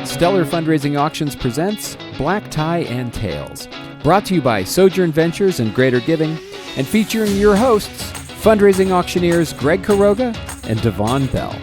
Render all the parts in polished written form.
Stellar Fundraising Auctions presents Black Tie and Tails, brought to you by Sojourn Ventures and Greater Giving, and featuring your hosts, fundraising auctioneers Greg Quiroga and Devon Bell.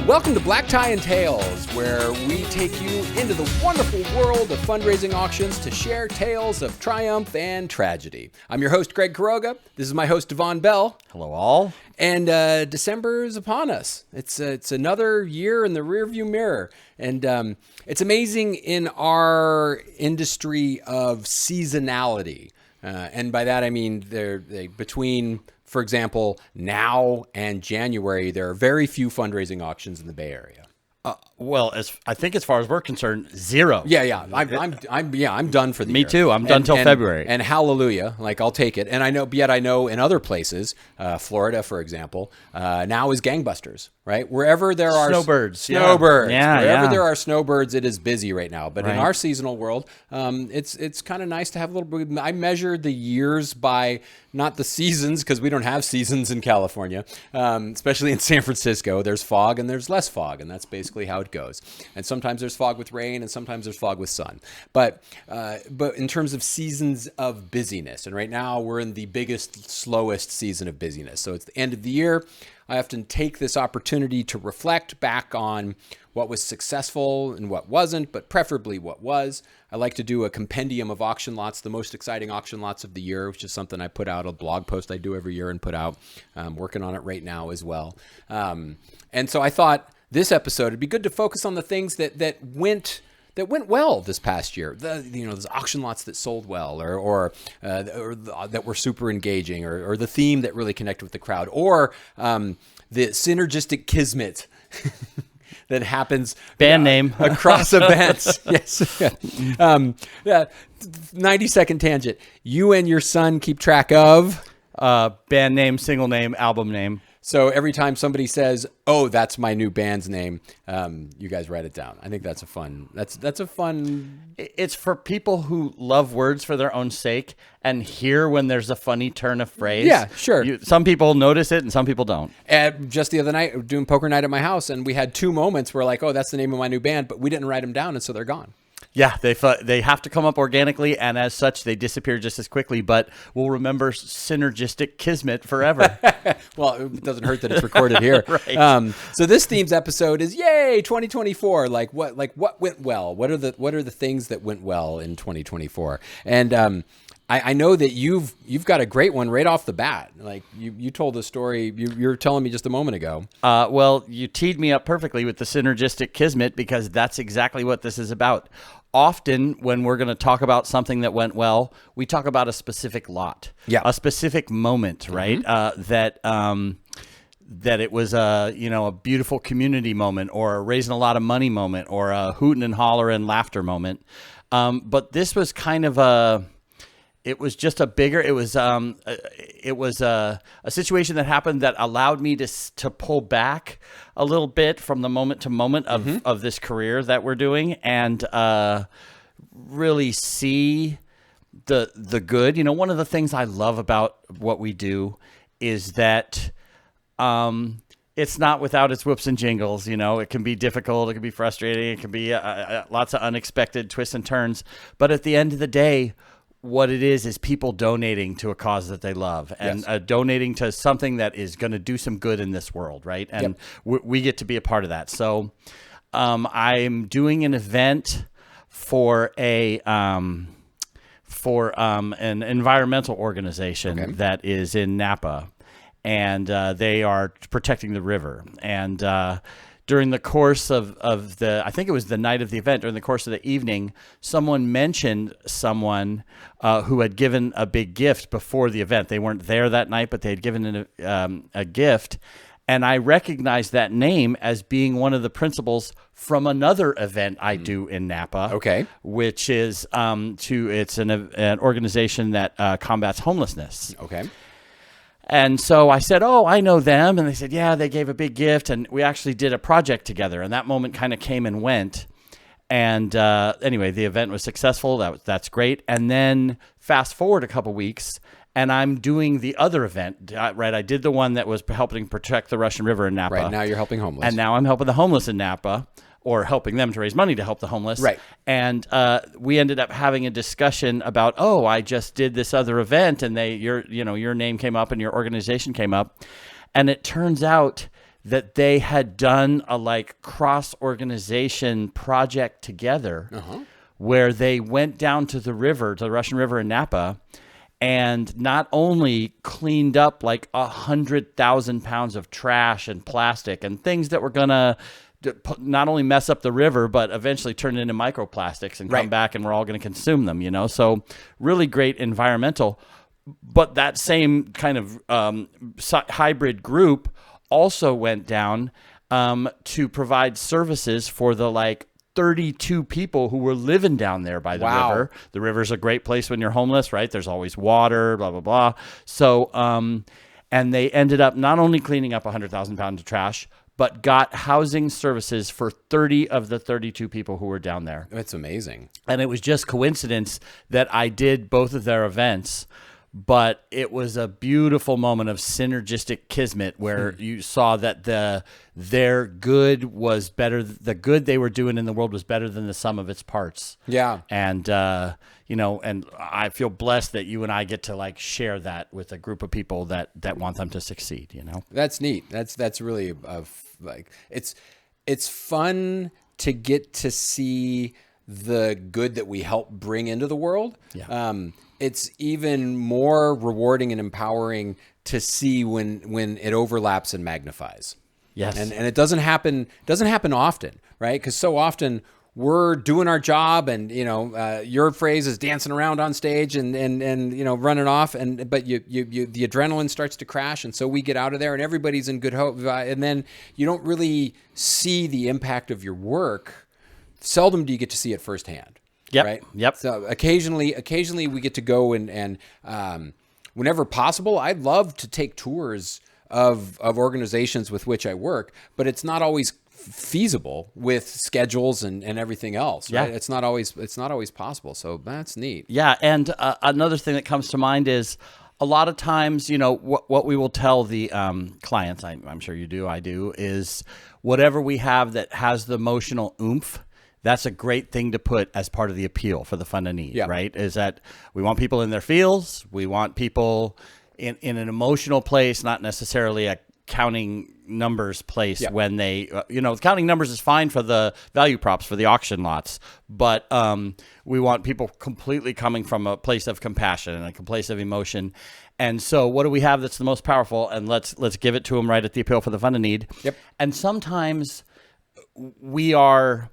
Welcome to Black Tie and Tails, where we take you into the wonderful world of fundraising auctions to share tales of triumph and tragedy. I'm your host, Greg Quiroga. This is my host, Devon Bell. Hello, all. And December is upon us. It's another year in the rearview mirror. And it's amazing in our industry of seasonality. And by that, I mean between, for example, now and January, there are very few fundraising auctions in the Bay Area. I think as far as we're concerned, zero. Yeah. I'm done for the Me year. too. I'm done till February. And hallelujah, like I'll take it. And I know in other places, Florida, for example, now is gangbusters, right? Wherever there are snowbirds. Wherever there are snowbirds, it is busy right now. But right. in our seasonal world, it's kind of nice to have a little bit. I measure the years by not the seasons, because we don't have seasons in California, especially in San Francisco. There's fog and there's less fog, and that's basically how it goes. And sometimes there's fog with rain, and sometimes there's fog with sun. But in terms of seasons of busyness, and right now we're in the biggest, slowest season of busyness. So it's the end of the year. I often take this opportunity to reflect back on what was successful and what wasn't, but preferably what was. I like to do a compendium of auction lots, the most exciting auction lots of the year, which is something I put out, a blog post I do every year and put out. I'm working on it right now as well. And so I thought this episode, it'd be good to focus on the things that went well this past year. Those auction lots that sold well, or that were super engaging, or the theme that really connected with the crowd, or the synergistic kismet that happens band name across events. Yes. 90-second tangent. You and your son keep track of band name, single name, album name. So every time somebody says, "Oh, that's my new band's name," you guys write it down. I think that's a fun. That's a fun. It's for people who love words for their own sake and hear when there's a funny turn of phrase. Yeah, sure. Some people notice it and some people don't. Just the other night, doing poker night at my house, and we had two moments where like, "Oh, that's the name of my new band," but we didn't write them down, and so they're gone. Yeah, they have to come up organically, and as such, they disappear just as quickly. But we'll remember synergistic kismet forever. Well, it doesn't hurt that it's recorded here. Right. So this theme's episode is Yay 2024. Like what went well? What are the things that went well in 2024? And I know that you've got a great one right off the bat. Like you told a story you were telling me just a moment ago. Well, you teed me up perfectly with the synergistic kismet, because that's exactly what this is about. Often when we're going to talk about something that went well, we talk about a specific lot, a specific moment, right? Mm-hmm. That it was a beautiful community moment, or a raising a lot of money moment, or a hooting and hollering laughter moment. But this was kind of it was just a bigger. It was a situation that happened that allowed me to pull back a little bit from the moment to moment of this career that we're doing, and really see the good. One of the things I love about what we do is that it's not without its whoops and jingles. It can be difficult, it can be frustrating, it can be lots of unexpected twists and turns. But at the end of the day, what it is people donating to a cause that they love, and donating to something that is going to do some good in this world, right? And we get to be a part of that. So I'm doing an event for an environmental organization that is in Napa, and they are protecting the river. And during the course of I think it was the night of the event, during the course of the evening, someone mentioned someone who had given a big gift before the event. They weren't there that night, but they had given a gift. And I recognized that name as being one of the principals from another event I do in Napa. Which is it's an organization that combats homelessness. And so I said, "Oh, I know them." And they said, "Yeah, they gave a big gift, and we actually did a project together." And that moment kind of came and went. And anyway, the event was successful. That's great. And then fast forward a couple weeks, and I'm doing the other event, right? I did the one that was helping protect the Russian River in Napa. Right, now you're helping homeless. And now I'm helping the homeless in Napa. or helping them to raise money to help the homeless. Right. And we ended up having a discussion about, oh, I just did this other event, and your name came up and your organization came up, and it turns out that they had done a like cross-organization project together, where they went down to the river, to the Russian River in Napa, and not only cleaned up like 100,000 pounds of trash and plastic and things that were gonna not only mess up the river, but eventually turn into microplastics and come back, and we're all going to consume them, So really great environmental. But that same kind of hybrid group also went down to provide services for the like 32 people who were living down there by the river. The river's a great place when you're homeless, right? There's always water, blah, blah, blah. So, and they ended up not only cleaning up 100,000 pounds of trash, but got housing services for 30 of the 32 people who were down there. That's amazing. And it was just coincidence that I did both of their events, but it was a beautiful moment of synergistic kismet where you saw that their good was better. The good they were doing in the world was better than the sum of its parts. Yeah. And, and I feel blessed that you and I get to like share that with a group of people that want them to succeed, That's neat. That's really like, it's fun to get to see the good that we help bring into the world. Yeah. It's even more rewarding and empowering to see when it overlaps and magnifies. Yes. And it doesn't happen often, right? Because so often we're doing our job, and your phrase is dancing around on stage and running off, but you the adrenaline starts to crash, and so we get out of there and everybody's in good hope, and then you don't really see the impact of your work. Seldom do you get to see it firsthand. Yep. Right. Yep. So occasionally we get to go and whenever possible, I'd love to take tours of organizations with which I work, but it's not always feasible with schedules and everything else. Right? Yeah. It's not always possible. So that's neat. Yeah. And another thing that comes to mind is a lot of times, what we will tell the clients, I'm sure you do, I do, is whatever we have that has the emotional oomph, that's a great thing to put as part of the appeal for the Fund a Need, right? Is that we want people in their feels. We want people in an emotional place, not necessarily a counting numbers place when they, counting numbers is fine for the value props for the auction lots, but we want people completely coming from a place of compassion and a place of emotion. And so what do we have that's the most powerful? And let's give it to them right at the appeal for the Fund a Need. Yep. And sometimes we are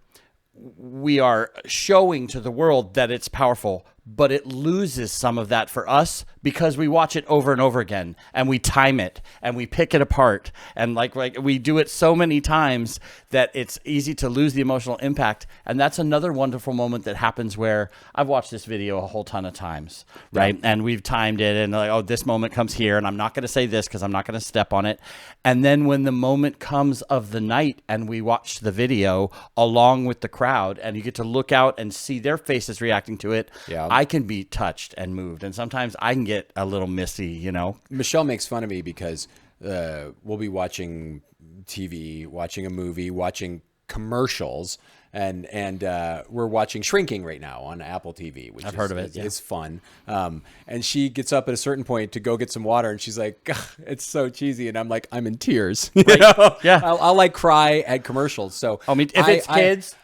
showing to the world that it's powerful, but it loses some of that for us because we watch it over and over again, and we time it and we pick it apart, and like we do it so many times that it's easy to lose the emotional impact. And that's another wonderful moment that happens where I've watched this video a whole ton of times, right? Yeah. And we've timed it, and like, oh, this moment comes here, and I'm not going to say this because I'm not going to step on it. And then when the moment comes of the night and we watch the video along with the crowd, and you get to look out and see their faces reacting to it, I can be touched and moved. And sometimes I can get a little misty, Michelle makes fun of me because we'll be watching TV, watching a movie, watching commercials, and we're watching Shrinking right now on Apple TV, which I've heard of it. It's fun. And she gets up at a certain point to go get some water, and she's like, "It's so cheesy," and I'm like, I'm in tears. Right. Yeah, I'll like cry at commercials. So I mean, if it's kids.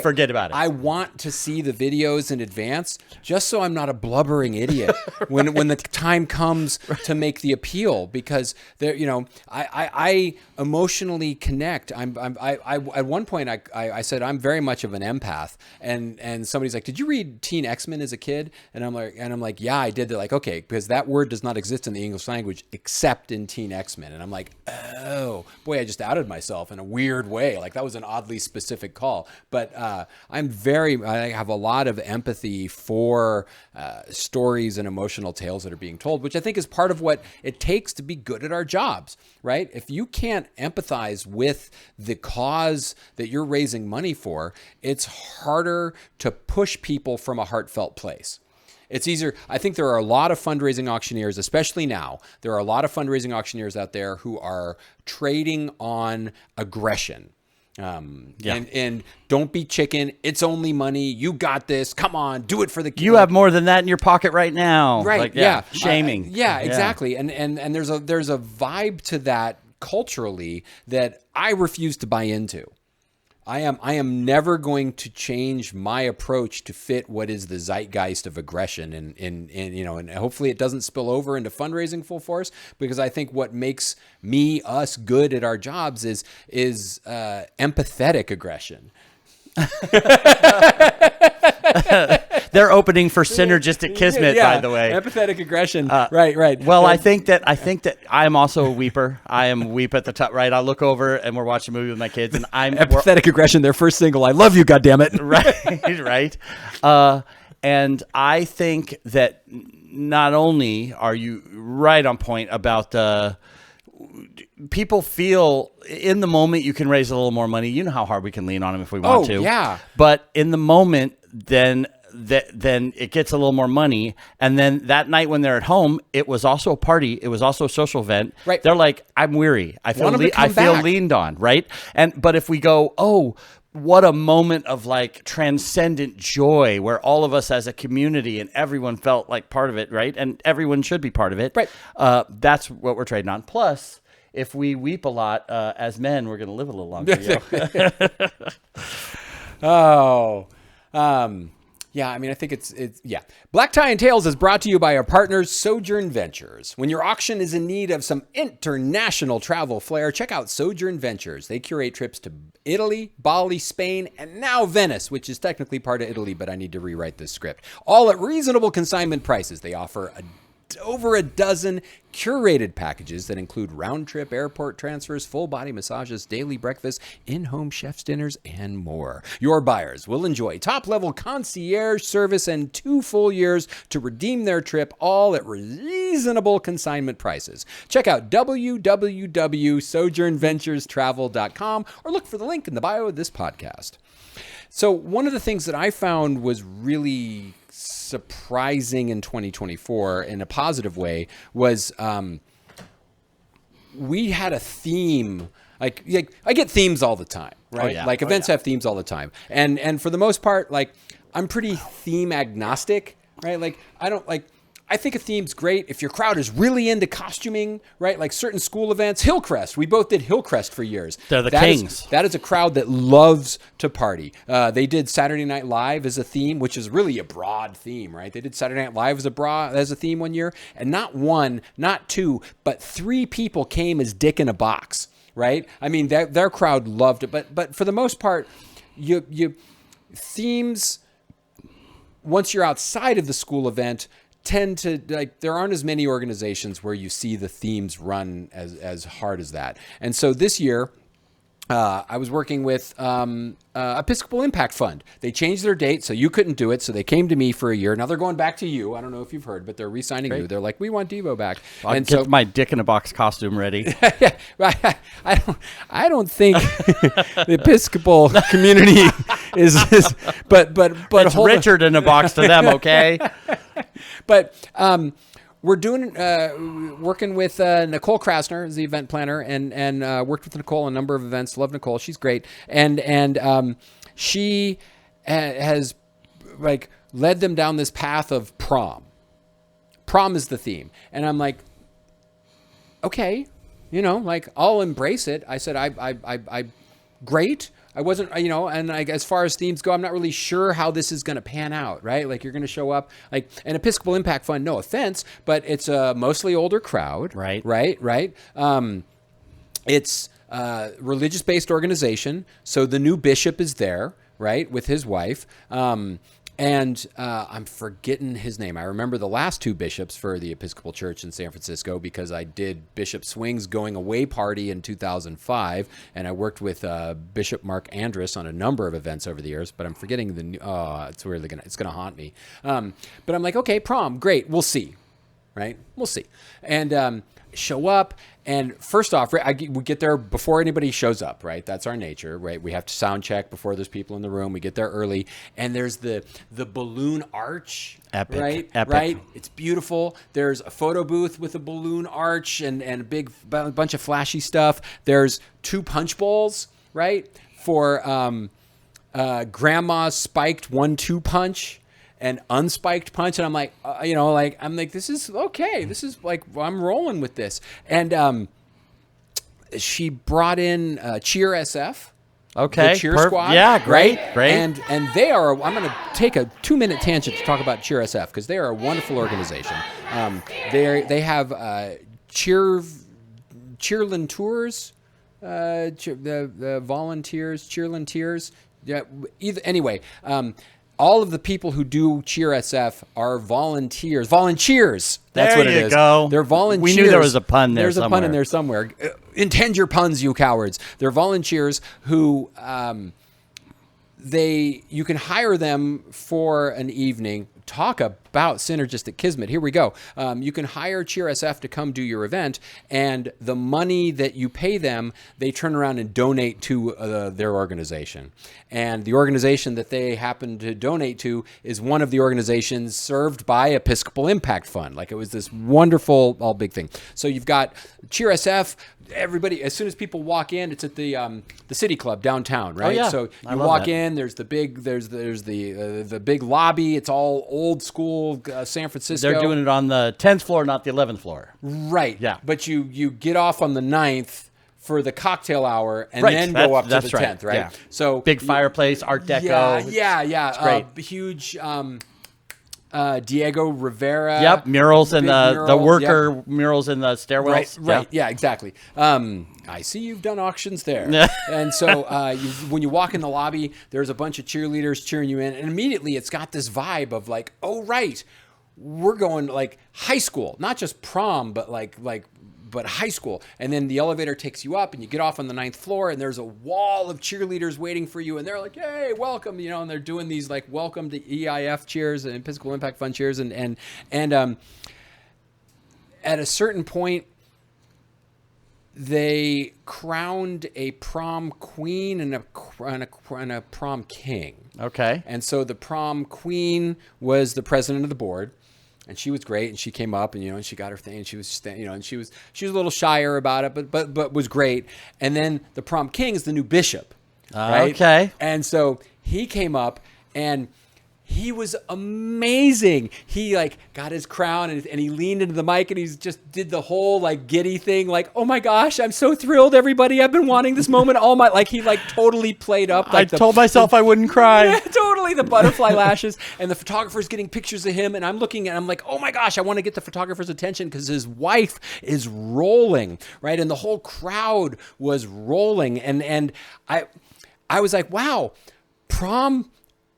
Forget about it. I want to see the videos in advance just so I'm not a blubbering idiot when the time comes to make the appeal, because there, I emotionally connect. I at one point I said I'm very much of an empath, and somebody's like, "Did you read Teen X-Men as a kid?" And I'm like, "Yeah, I did." They're like, "Okay," because that word does not exist in the English language except in Teen X-Men. And I'm like, "Oh boy, I just outed myself in a weird way. Like that was an oddly specific call." But I have a lot of empathy for stories and emotional tales that are being told, which I think is part of what it takes to be good at our jobs, right? If you can't empathize with the cause that you're raising money for, it's harder to push people from a heartfelt place. It's easier. I think there are a lot of fundraising auctioneers, especially now. There are a lot of fundraising auctioneers out there who are trading on aggression. And don't be chicken. It's only money. You got this. Come on, do it for the kid. You have more than that in your pocket right now. Right. Like, yeah. Shaming. Exactly. And there's a vibe to that culturally that I refuse to buy into. I am never going to change my approach to fit what is the zeitgeist of aggression, and hopefully it doesn't spill over into fundraising full force, because I think what makes us good at our jobs is empathetic aggression. They're opening for Synergistic Kismet, by the way. Empathetic aggression. Right. Well, I think that I'm also a weeper. I am a weep at the top. Right. I look over and we're watching a movie with my kids, and I'm empathetic aggression. Their first single. I love you. goddammit. Right. And I think that not only are you right on point about people feel in the moment you can raise a little more money. You know how hard we can lean on them if we want to. Yeah. But in the moment, then it gets a little more money. And then that night when they're at home, it was also a party. It was also a social event. Right. They're like, I'm weary. I feel leaned on. Right. But if we go, oh, what a moment of like transcendent joy where all of us as a community and everyone felt like part of it. Right. And everyone should be part of it. Right. That's what we're trading on. Plus, if we weep a lot as men, we're going to live a little longer. Yeah, I mean, I think it's. Black Tie and Tails is brought to you by our partners, Sojourn Ventures. When your auction is in need of some international travel flair, check out Sojourn Ventures. They curate trips to Italy, Bali, Spain, and now Venice, which is technically part of Italy, but I need to rewrite this script. All at reasonable consignment prices. They offer over a dozen curated packages that include round-trip airport transfers, full-body massages, daily breakfasts, in-home chef's dinners, and more. Your buyers will enjoy top-level concierge service and 2 full years to redeem their trip, all at reasonable consignment prices. Check out www.sojournventurestravel.com or look for the link in the bio of this podcast. So one of the things that I found was really surprising in 2024 in a positive way was we had a theme. Like I get themes all the time, right? Events have themes all the time, and for the most part, like I'm pretty theme agnostic, right? Like I think a theme's great if your crowd is really into costuming, right? Like certain school events, Hillcrest. We both did Hillcrest for years. They're the kings. That is a crowd that loves to party. They did Saturday Night Live as a theme, which is really a broad theme, right? They did Saturday Night Live as a theme one year, and not one, not two, but 3 people came as Dick in a Box, right? I mean, their crowd loved it, but for the most part, you themes, once you're outside of the school event, tend to, like, there aren't as many organizations where you see the themes run as hard as that. And so this year, I was working with Episcopal Impact Fund. They changed their date, so you couldn't do it. So they came to me for a year. Now they're going back to you. I don't know if you've heard, but they're re-signing you. They're like, we want Devo back. I'll get my Dick in a Box costume ready. I don't think the Episcopal community is but it's Richard in a box to them, okay? But we're doing working with Nicole Krasner as the event planner, and worked with Nicole on a number of events. Love Nicole, she's great, and she has like led them down this path of prom. Prom is the theme, and I'm like, okay, like I'll embrace it. I said I great. I wasn't, and like as far as themes go, I'm not really sure how this is going to pan out, right? Like you're going to show up like an Episcopal Impact Fund, no offense, but it's a mostly older crowd, right? It's a religious-based organization, so the new bishop is there, right, with his wife. And I'm forgetting his name. I remember the last 2 bishops for the Episcopal Church in San Francisco because I did Bishop Swing's going away party in 2005, and I worked with Bishop Mark Andrus on a number of events over the years. But I'm forgetting it's really gonna haunt me. But I'm like, okay, prom, great, we'll see, right? We'll see, and show up. And first off, we get there before anybody shows up, right? That's our nature, right? We have to sound check before there's people in the room. We get there early, and there's the balloon arch, epic, right? Epic. Right? It's beautiful. There's a photo booth with a balloon arch and a big bunch of flashy stuff. There's 2 punch bowls, right? for grandma's spiked 1-2 punch and unspiked punch, and I'm like, this is okay. This is like, I'm rolling with this. And she brought in Cheer SF. Okay. The Cheer Squad. Yeah, great, right? great. And they are, I'm going to take a 2-minute tangent to talk about Cheer SF because they are a wonderful organization. They have Cheerland Tours, the volunteers, Cheerland Tears. Yeah. Anyway, all of the people who do Cheer SF are volunteers. Volunteers. That's what it is. There you go. They're volunteers. We knew there was a pun there There's somewhere. a pun in there somewhere. Intend your puns, you cowards. They're volunteers who you can hire them for an evening. Talk about synergistic kismet. Here we go. You can hire Cheer SF to come do your event, and the money that you pay them, they turn around and donate to their organization. And the organization that they happen to donate to is one of the organizations served by Episcopal Impact Fund. Like, it was this wonderful, all big thing. So you've got Cheer SF. Everybody, as soon as people walk in, it's at the City Club downtown, right? Oh, yeah. So I you love walk that. in. There's the big lobby. It's all old school San Francisco. They're doing it on the 10th floor, not the 11th floor. right. Yeah. But you get off on the 9th for the cocktail hour and Right. then go up to the That's right. 10th, right? Yeah. So Big fireplace, Art Deco. Yeah. It's great. Huge. Diego Rivera. Yep, murals and big the mural, worker murals in the stairwells. Right. Yeah, exactly. I see you've done auctions there. And so when you walk in the lobby, there's a bunch of cheerleaders cheering you in. And immediately it's got this vibe of like, oh, right, we're going like high school, not just prom, but but high school. And then the elevator takes you up and you get off on the 9th floor and there's a wall of cheerleaders waiting for you. And they're like, hey, welcome, and they're doing these like welcome to EIF cheers and Episcopal Impact Fund cheers. And at a certain point, they crowned a prom queen and a prom king. Okay. And so the prom queen was the president of the board. And she was great, and she came up, and and she got her thing, and she was, and she was a little shyer about it, but was great. And then the prom king is the new bishop, right? Okay. And so he came up, and he was amazing. He got his crown and he leaned into the mic and he just did the whole giddy thing. Like, oh my gosh, I'm so thrilled, everybody. I've been wanting this moment all my, he totally played up. I told myself I wouldn't cry. Yeah, totally. The butterfly lashes and the photographer's getting pictures of him. And I'm looking and I'm like, oh my gosh, I want to get the photographer's attention because his wife is rolling, right? And the whole crowd was rolling. And I was like, wow, prom.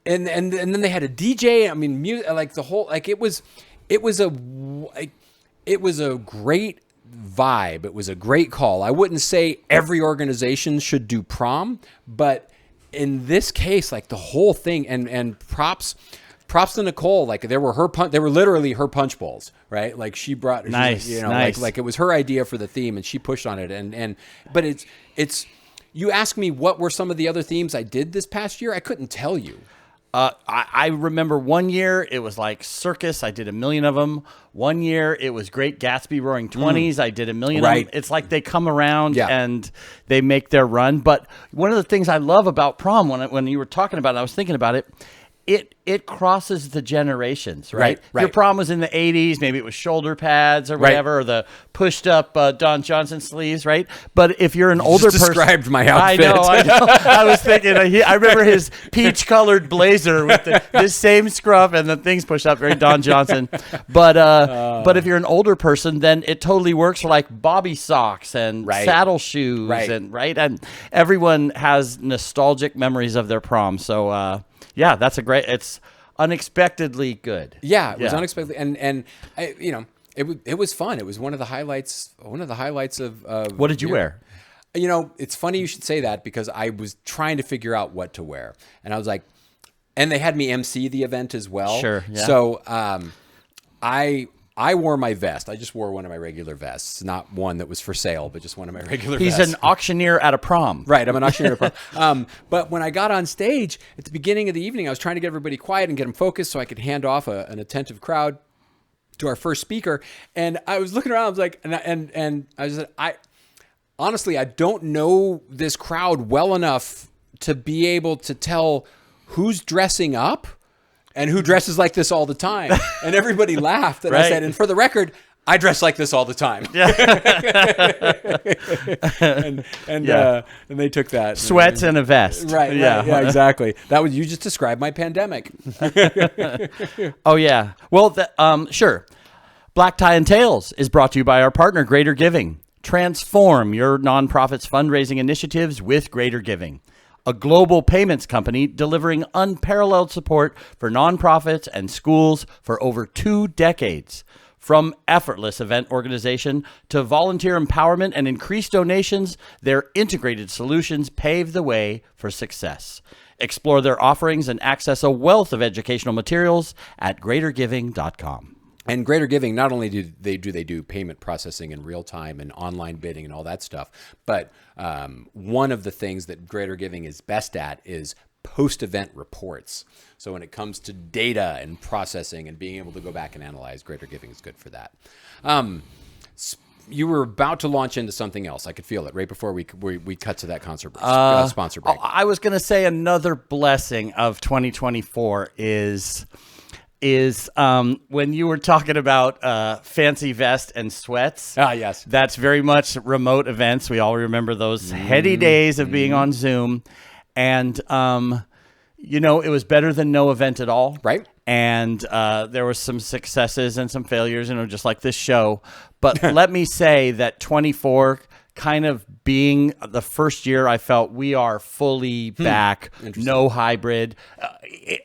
And then they had a DJ. I mean, music, the whole, it was a great vibe. It was a great call. I wouldn't say every organization should do prom, but in this case, the whole thing, and props to Nicole. They were literally her punch bowls, right? She brought, nice. It was her idea for the theme, and she pushed on it. But it's. You ask me what were some of the other themes I did this past year? I couldn't tell you. I remember one year it was circus. I did 1 million of them. One year it was Great Gatsby Roaring 20s. I did 1 million of them. It's they come around and they make their run. But one of the things I love about prom, when you were talking about it, I was thinking about it, it crosses the generations, right? Your prom was in the 80s. Maybe it was shoulder pads or whatever, or the pushed up Don Johnson sleeves, right? But if you're an older person, described my outfit. I know. I was thinking. I remember his peach-colored blazer with this same scruff and the things pushed up, very Don Johnson. But if you're an older person, then it totally works for bobby socks and saddle shoes, and everyone has nostalgic memories of their prom. So. Yeah, it's unexpectedly good. Yeah, it was unexpected, and it was fun. It was one of the highlights. Of what did you wear? It's funny you should say that because I was trying to figure out what to wear, and I was like, and they had me MC the event as well. Sure. Yeah. So I wore my vest. I just wore one of my regular vests, not one that was for sale, but just one of my regular vests. He's an auctioneer at a prom. Right, I'm an auctioneer at a prom. But when I got on stage at the beginning of the evening, I was trying to get everybody quiet and get them focused so I could hand off an attentive crowd to our first speaker. And I was looking around, I was like, and I was like, honestly, I don't know this crowd well enough to be able to tell who's dressing up and who dresses like this all the time. And everybody laughed. And I said, and for the record, I dress like this all the time. Yeah. and they took that. Sweats and a vest. Right. Yeah, exactly. That was, you just described my pandemic. Oh, yeah. Well, sure. Black Tie and Tails is brought to you by our partner, Greater Giving. Transform your nonprofit's fundraising initiatives with Greater Giving, a global payments company delivering unparalleled support for nonprofits and schools for over 2 decades. From effortless event organization to volunteer empowerment and increased donations, their integrated solutions pave the way for success. Explore their offerings and access a wealth of educational materials at greatergiving.com. And Greater Giving, not only do they do payment processing in real time and online bidding and all that stuff, but one of the things that Greater Giving is best at is post-event reports. So when it comes to data and processing and being able to go back and analyze, Greater Giving is good for that. You were about to launch into something else. I could feel it right before we cut to that sponsor break. I was going to say another blessing of 2024 is when you were talking about fancy vest and sweats. Ah, yes. That's very much remote events. We all remember those heady days of being on Zoom. And, it was better than no event at all. Right. And there were some successes and some failures, just like this show. But let me say that 24 kind of being the first year I felt we are fully back, no hybrid.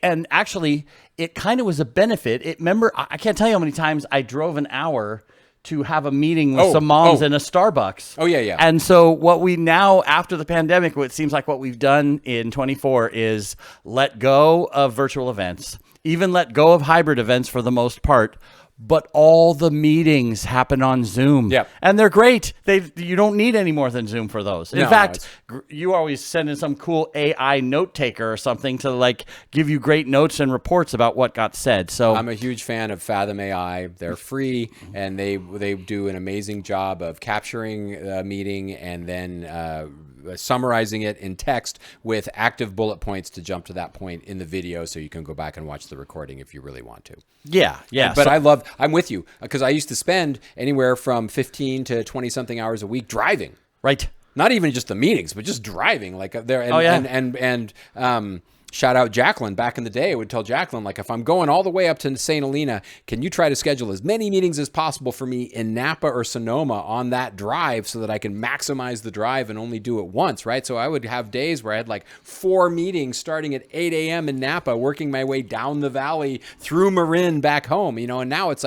And actually, it kind of was a benefit. I can't tell you how many times I drove an hour to have a meeting with some moms in a Starbucks. Oh, yeah. And so what we now, after the pandemic, what it seems like what we've done in 24 is let go of virtual events, even let go of hybrid events for the most part. But all the meetings happen on Zoom. Yeah. And they're great. You don't need any more than Zoom for those. In fact, you always send in some cool AI note taker or something to give you great notes and reports about what got said. So I'm a huge fan of Fathom AI. They're free and they do an amazing job of capturing a meeting and then summarizing it in text with active bullet points to jump to that point in the video so you can go back and watch the recording if you really want to. Yeah. But I'm with you because I used to spend anywhere from 15 to 20 something hours a week driving. Right. Not even just the meetings, but just driving there. And shout out Jacqueline. Back in the day, I would tell Jacqueline, if I'm going all the way up to St. Helena, can you try to schedule as many meetings as possible for me in Napa or Sonoma on that drive so that I can maximize the drive and only do it once, right? So I would have days where I had 4 meetings starting at 8 a.m. in Napa, working my way down the valley through Marin back home, and now it's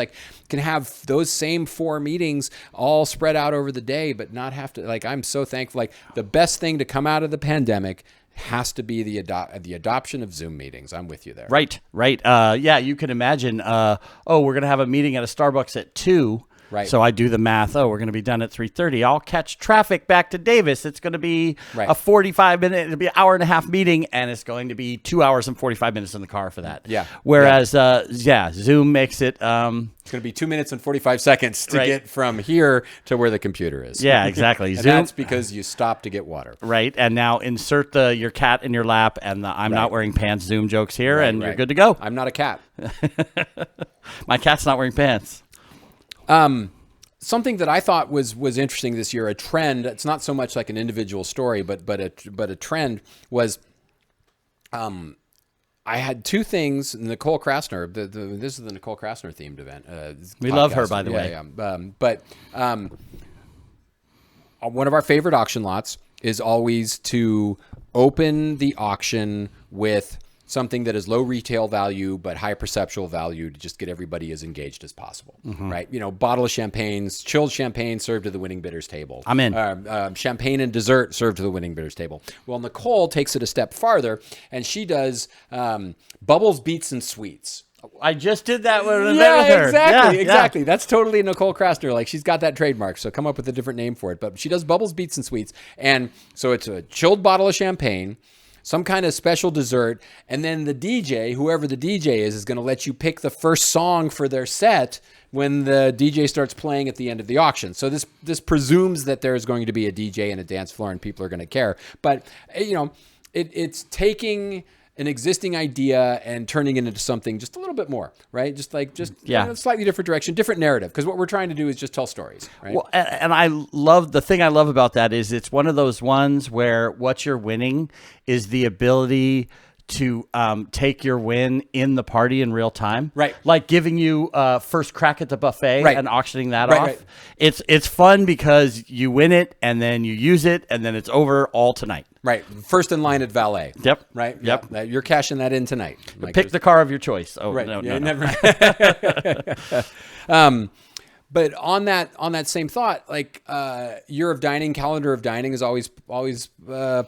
can have those same 4 meetings all spread out over the day, but not have to, I'm so thankful. The best thing to come out of the pandemic has to be the adoption of Zoom meetings. I'm with you there. Right. Yeah, you can imagine, we're going to have a meeting at a Starbucks at 2. Right. So I do the math. We're going to be done at 3:30. I'll catch traffic back to Davis. It's going to be a 45-minute, it'll be an hour and a half meeting, and it's going to be 2 hours and 45 minutes in the car for that. Yeah. Whereas, Zoom makes it. It's going to be 2 minutes and 45 seconds to get from here to where the computer is. Yeah, exactly. And that's because you stopped to get water. Right. And now insert your cat in your lap and the I'm not wearing pants Zoom jokes here, and you're good to go. I'm not a cat. My cat's not wearing pants. Something that I thought was interesting this year, a trend. It's not so much like an individual story, but a trend was. I had 2 things. Nicole Krasner. This is the Nicole Krasner themed event. We love her, by the way. Yeah. But one of our favorite auction lots is always to open the auction with something that is low retail value but high perceptual value to just get everybody as engaged as possible, right? Bottle of champagne, chilled champagne served to the winning bidders table. I'm in. Champagne and dessert served to the winning bidders table. Well, Nicole takes it a step farther, and she does bubbles, beats, and sweets. I just did that with her. Exactly. That's totally Nicole Krasner. She's got that trademark, so come up with a different name for it. But she does bubbles, beats, and sweets. And so it's a chilled bottle of champagne, some kind of special dessert, and then the DJ, whoever the DJ is going to let you pick the first song for their set when the DJ starts playing at the end of the auction. So this presumes that there's going to be a DJ and a dance floor and people are going to care. But, it's taking an existing idea and turning it into something just a little bit more, right? Just a slightly different direction, different narrative. Because what we're trying to do is just tell stories, right? Well, and the thing I love about that is it's one of those ones where what you're winning is the ability to take your win in the party in real time, right? Like giving you first crack at the buffet, right, and auctioning that off. Right. It's fun because you win it and then you use it and then it's over all tonight. Right, first in line at valet. Yep. Right. Yep. You're cashing that in tonight. Like pick the car of your choice. Oh, right. no. Never. But on that same thought, like year of dining, calendar of dining is always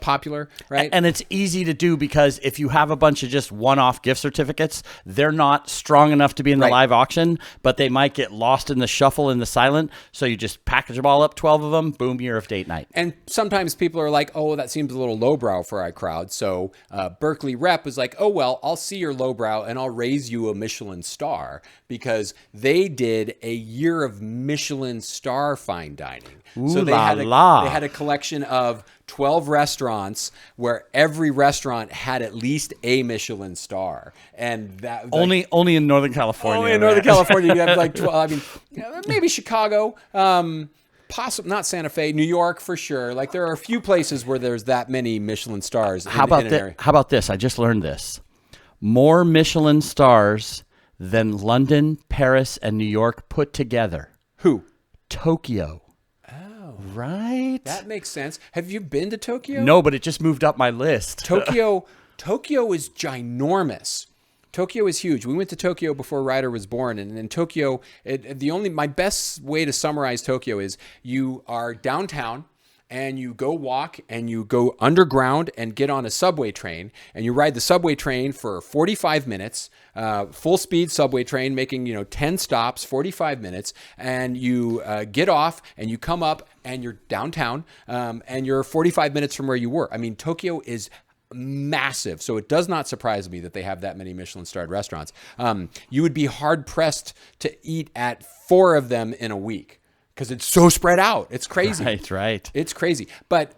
popular, right? And it's easy to do because if you have a bunch of just one-off gift certificates, they're not strong enough to be in the live auction, but they might get lost in the shuffle in the silent. So you just package them all up, 12 of them, boom, year of date night. And sometimes people are like, oh, that seems a little lowbrow for our crowd. So Berkeley Rep is like, oh, well, I'll see your lowbrow and I'll raise you a Michelin star because they did a year of Michelin star fine dining. Ooh, so they had a collection of 12 restaurants where every restaurant had at least a Michelin star, and that only in Northern California. Only in Northern California, you have like 12. I mean, maybe Chicago, possibly not Santa Fe, New York for sure. Like there are a few places where there's that many Michelin stars. How about this? I just learned this: more Michelin stars than London, Paris, and New York put together. Who? Tokyo. Oh, right. That makes sense. Have you been to Tokyo? No, but it just moved up my list. Tokyo is ginormous. Tokyo is huge. We went to Tokyo before Ryder was born, and in Tokyo, my best way to summarize Tokyo is you are downtown. And you go walk and you go underground and get on a subway train and you ride the subway train for 45 minutes, full speed subway train making, 10 stops, 45 minutes. And you get off and you come up and you're downtown and you're 45 minutes from where you were. I mean, Tokyo is massive. So it does not surprise me that they have that many Michelin starred restaurants. You would be hard pressed to eat at 4 of them in a week. Because it's so spread out. It's crazy. Right. It's crazy. But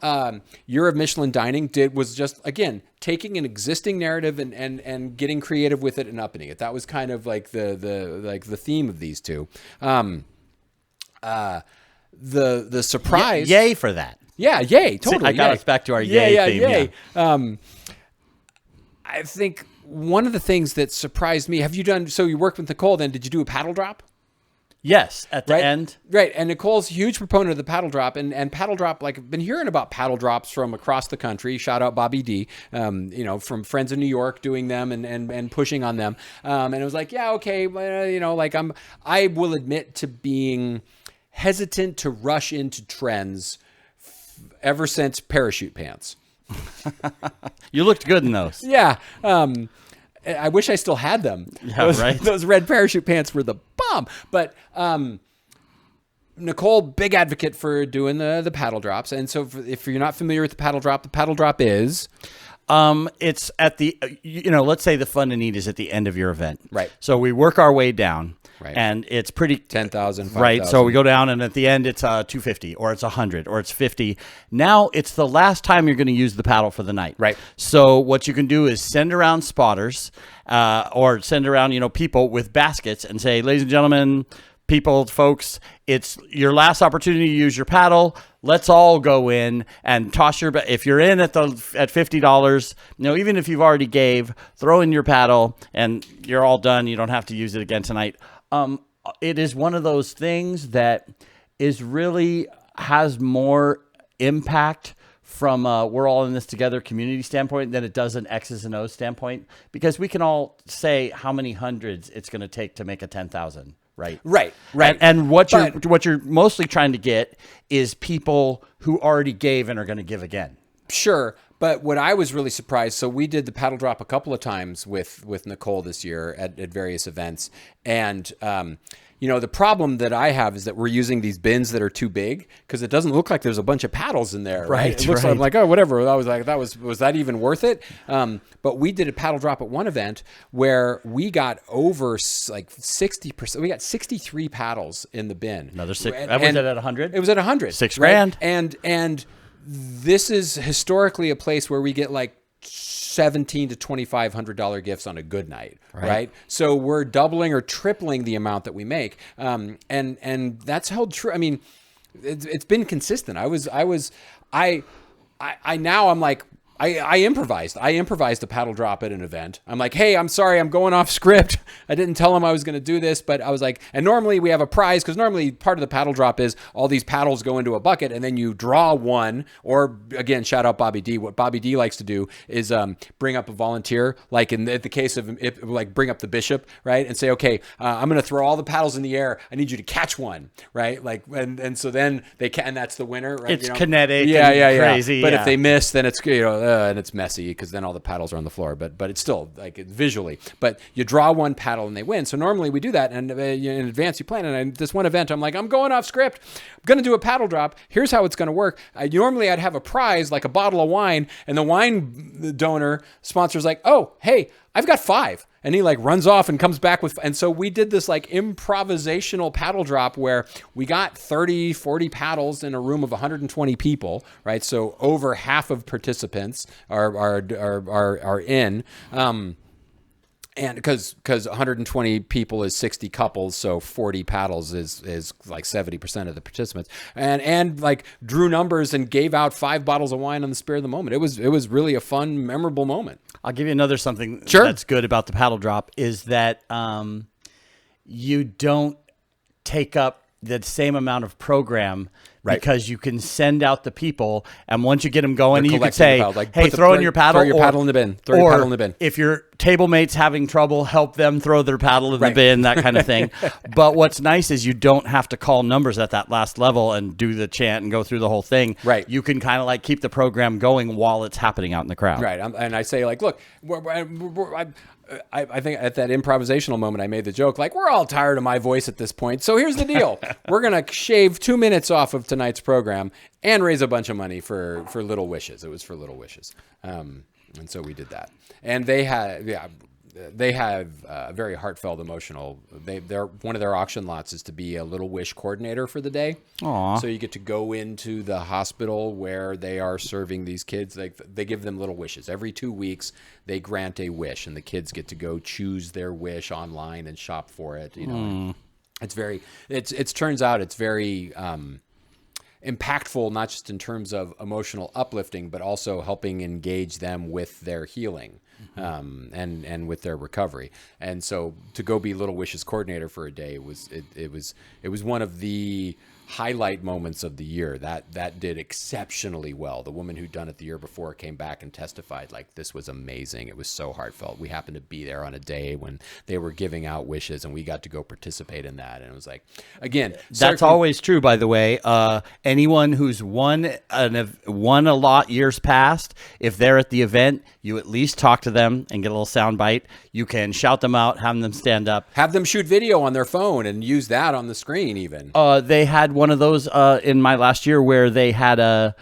Year of Michelin Dining was just, again, taking an existing narrative and getting creative with it and upping it. That was kind of like the theme of these two. The surprise. Yay for that. Yeah, yay, totally. I got us back to our yay theme. Yay. Yeah. I think one of the things that surprised me, so you worked with Nicole then, did you do a paddle drop? Yes, at the end. Right, and Nicole's a huge proponent of the paddle drop, and paddle drop, like I've been hearing about paddle drops from across the country. Shout out Bobby D, from friends in New York doing them and pushing on them. And it was like, yeah, okay, I will admit to being hesitant to rush into trends ever since parachute pants. You looked good in those. Yeah. I wish I still had them. Yeah, right. Those red parachute pants were the bomb. But Nicole, big advocate for doing the paddle drops. And so if you're not familiar with the paddle drop is... it's at the, let's say the fun and eat is at the end of your event. Right. So we work our way down. Right. And it's pretty 10,000, 5,000. Right. So we go down and at the end it's 250 or it's 100 or it's 50. Now it's the last time you're going to use the paddle for the night. Right. So what you can do is send around spotters or send around, people with baskets and say, ladies and gentlemen, folks, it's your last opportunity to use your paddle. Let's all go in and toss if you're in at $50, even if you've already gave, throw in your paddle and you're all done. You don't have to use it again tonight. It is one of those things that has more impact from we're all in this together community standpoint than it does an X's and O's standpoint, because we can all say how many hundreds it's going to take to make a 10,000. Right. And what you're mostly trying to get is people who already gave and are going to give again. Sure. But what I was really surprised, so we did the paddle drop a couple of times with Nicole this year at various events. And, the problem that I have is that we're using these bins that are too big because it doesn't look like there's a bunch of paddles in there. Right. It looks like, I'm like, oh, whatever. I was like, was that even worth it? But we did a paddle drop at one event where we got over like 60%. We got 63 paddles in the bin. Another 6. Was it at 100? It was at 100. $6,000. And this is historically a place where we get like $1,700 to $2,500 gifts on a good night, right? So we're doubling or tripling the amount that we make, and that's held true. I mean, it's been consistent. I improvised. I improvised a paddle drop at an event. I'm like, hey, I'm sorry, I'm going off script. I didn't tell him I was going to do this, but I was like, and normally we have a prize, because normally part of the paddle drop is all these paddles go into a bucket and then you draw one, or again, shout out Bobby D. What Bobby D likes to do is bring up a volunteer, like in the case of, like bring up the bishop, right? And say, okay, I'm going to throw all the paddles in the air. I need you to catch one, right? Like, and so then they can, and that's the winner, right? It's kinetic, crazy. But if they miss, then it's, and it's messy because then all the paddles are on the floor. But it's still like visually. But you draw one paddle and they win. So normally we do that, and in advance you plan. And this one event, I'm like, I'm going off script. I'm going to do a paddle drop. Here's how it's going to work. Normally I'd have a prize like a bottle of wine, and the wine donor sponsor's like, oh, hey, I've got 5. And he like runs off and comes back with, and so we did this like improvisational paddle drop where we got 30, 40 paddles in a room of 120 people, right? So over half of participants are in, and because 120 people is 60 couples, so 40 paddles is like 70% of the participants, and like drew numbers and gave out 5 bottles of wine on the spur of the moment. It was really a fun, memorable moment. I'll give you another something that's good about the paddle drop is that you don't take up the same amount of program. Right. Because you can send out the people, and once you get them going, you can say, hey, throw in your paddle. Throw your paddle in the bin. Throw your paddle in the bin. If your table mate's having trouble, help them throw their paddle in the bin, that kind of thing. But what's nice is you don't have to call numbers at that last level and do the chant and go through the whole thing. Right. You can kind of like keep the program going while it's happening out in the crowd. Right. And I say, like, look, I think at that improvisational moment, I made the joke, like, we're all tired of my voice at this point. So here's the deal. We're going to shave 2 minutes off of tonight's program and raise a bunch of money for Little Wishes. It was for Little Wishes. And so we did that. And they have very heartfelt, emotional. They're one of their auction lots is to be a Little Wish coordinator for the day. Aww. So you get to go into the hospital where they are serving these kids. They give them little wishes every 2 weeks. They grant a wish, and the kids get to go choose their wish online and shop for it. It turns out it's very impactful, not just in terms of emotional uplifting, but also helping engage them with their healing. And with their recovery. And so to go be Little Wishes coordinator for a day it was one of the highlight moments of the year. That did exceptionally well. The woman who'd done it the year before came back and testified like this was amazing. It was so heartfelt. We happened to be there on a day when they were giving out wishes, and we got to go participate in that. And it was like, again, that's always true, by the way. Anyone who's won a lot years past, if they're at the event, you at least talk to them and get a little sound bite. You can shout them out, have them stand up, have them shoot video on their phone and use that on the screen even. They had one of those in my last year where they had a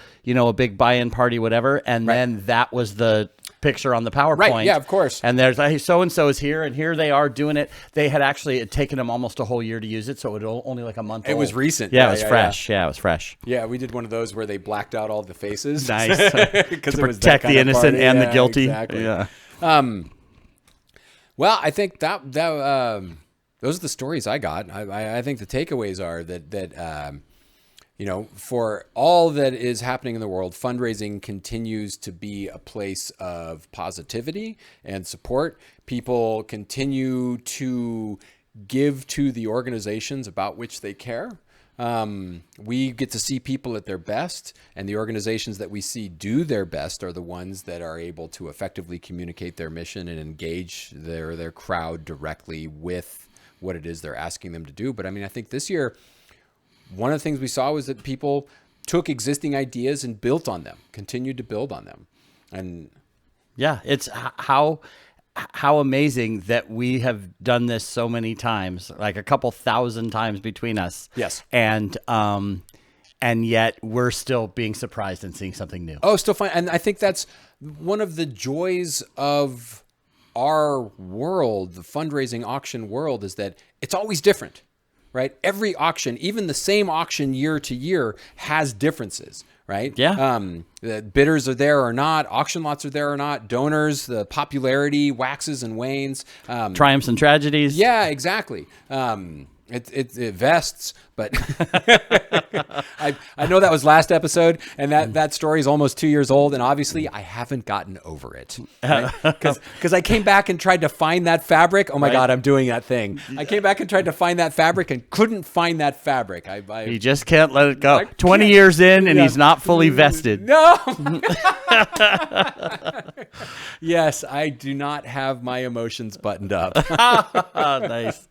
big buy-in party, whatever, and then that was the picture on the PowerPoint. Right, yeah, of course. And there's hey, so-and-so is here, and here they are doing it. They had actually taken them almost a whole year to use it, so it was only like a month old. It was recent. Yeah, it was fresh. Yeah, it was fresh. Yeah, we did one of those where they blacked out all the faces. Nice. To protect the innocent and the guilty. Exactly. Yeah. Well, I think that those are the stories I got. I think the takeaways are that for all that is happening in the world, fundraising continues to be a place of positivity and support. People continue to give to the organizations about which they care. We get to see people at their best, and the organizations that we see do their best are the ones that are able to effectively communicate their mission and engage their crowd directly with what it is they're asking them to do. But I mean, I think this year, one of the things we saw was that people took existing ideas and built on them, continued to build on them. And yeah, it's how amazing that we have done this so many times, like a couple thousand times between us. Yes. And yet we're still being surprised and seeing something new. Oh, still fine. And I think that's one of the joys of our world, the fundraising auction world, is that it's always different, right? Every auction, even the same auction year to year, has differences, right? Yeah. The bidders are there or not, auction lots are there or not, donors, the popularity waxes and wanes. Triumphs and tragedies. Yeah, exactly. It vests, but I know that was last episode, and that story is almost 2 years old, and obviously I haven't gotten over it. Because I came back and tried to find that fabric. Oh my God, I'm doing that thing. I came back and tried to find that fabric and couldn't find that fabric. He just can't let it go. 20 years in, and he's not fully vested. No. Yes, I do not have my emotions buttoned up. Nice.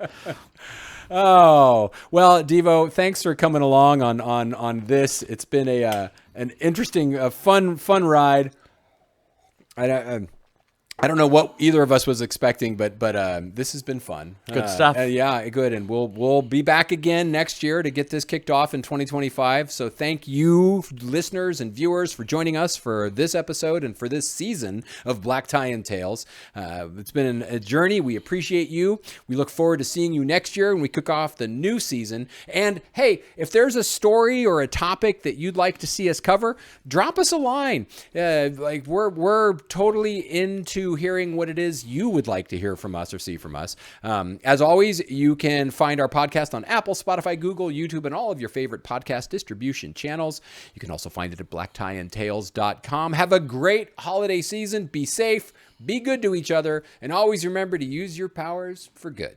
Oh, well, Devo, thanks for coming along on this. It's been an interesting, fun ride. I don't know what either of us was expecting, but this has been fun. Good stuff. Yeah, good. And we'll be back again next year to get this kicked off in 2025. So thank you, listeners and viewers, for joining us for this episode and for this season of Black Tie and Tales. It's been a journey. We appreciate you. We look forward to seeing you next year when we kick off the new season. And hey, if there's a story or a topic that you'd like to see us cover, drop us a line. We're totally into hearing what it is you would like to hear from us or see from us. As always, you can find our podcast on Apple, Spotify, Google, YouTube, and all of your favorite podcast distribution channels. You can also find it at blacktieandtails.com. Have a great holiday season. Be safe, be good to each other, and always remember to use your powers for good.